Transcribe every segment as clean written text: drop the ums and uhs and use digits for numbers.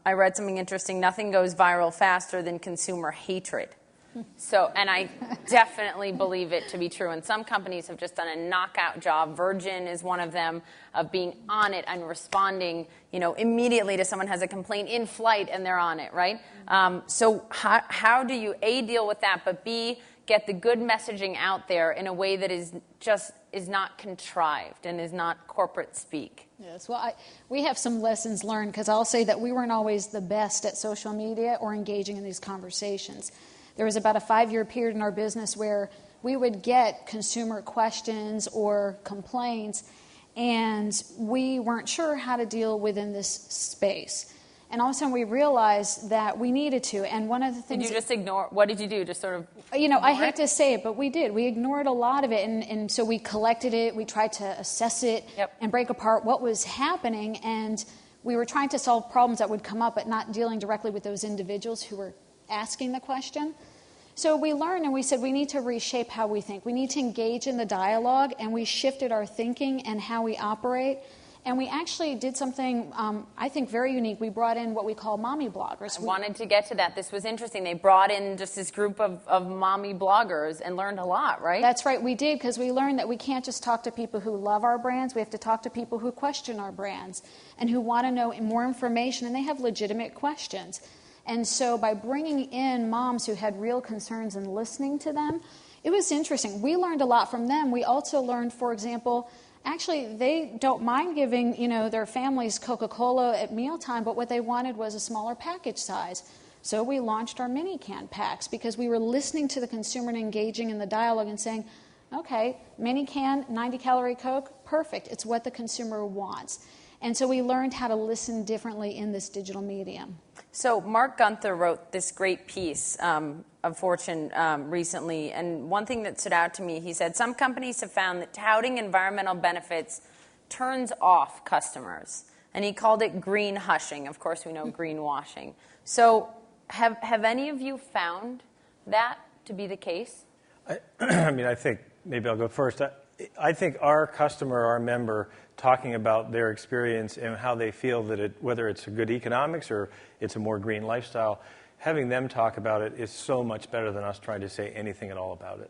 I read something interesting. Nothing goes viral faster than consumer hatred. So, and I definitely believe it to be true. And some companies have just done a knockout job. Virgin is one of them, of being on it and responding, immediately to someone has a complaint in flight and they're on it, right? So how do you, A, deal with that, but B, get the good messaging out there in a way that is not contrived and is not corporate speak? Yes, well, we have some lessons learned, because I'll say that we weren't always the best at social media or engaging in these conversations. There was about a 5-year period in our business where we would get consumer questions or complaints, and we weren't sure how to deal within this space. And all of a sudden we realized that we needed to. And one of the things... Did you just ignore? What did you do? Just sort of... I hate to say it, but we did. We ignored a lot of it. And so we collected it. We tried to assess it and break apart what was happening. And we were trying to solve problems that would come up, but not dealing directly with those individuals who were asking the question. So we learned, and we said we need to reshape how we think. We need to engage in the dialogue, and we shifted our thinking and how we operate. And we actually did something, I think, very unique. We brought in what we call mommy bloggers. I wanted to get to that. This was interesting. They brought in just this group of mommy bloggers and learned a lot, right? That's right. We did, because we learned that we can't just talk to people who love our brands. We have to talk to people who question our brands and who want to know more information, and they have legitimate questions. And so by bringing in moms who had real concerns and listening to them, it was interesting. We learned a lot from them. We also learned, for example, actually, they don't mind giving, their families Coca-Cola at mealtime, but what they wanted was a smaller package size. So we launched our mini can packs, because we were listening to the consumer and engaging in the dialogue and saying, okay, mini can, 90-calorie Coke, perfect. It's what the consumer wants. And so we learned how to listen differently in this digital medium. So Mark Gunther wrote this great piece of Fortune recently, and one thing that stood out to me, he said, some companies have found that touting environmental benefits turns off customers. And he called it green hushing. Of course, we know greenwashing. So have any of you found that to be the case? I think, maybe I'll go first. I think our customer, our member, talking about their experience and how they feel that whether it's a good economics or it's a more green lifestyle, having them talk about it is so much better than us trying to say anything at all about it.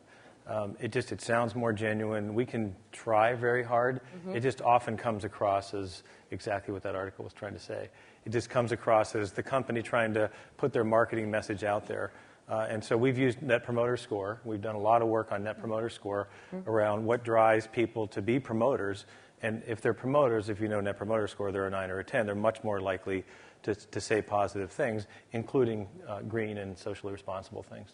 It sounds more genuine. We can try very hard. It just often comes across as exactly what that article was trying to say. It just comes across as the company trying to put their marketing message out there. And so we've used Net Promoter Score. We've done a lot of work on Net Promoter Score around what drives people to be promoters. And if they're promoters, if you know Net Promoter Score, they're a 9 or a 10, they're much more likely to say positive things, including green and socially responsible things.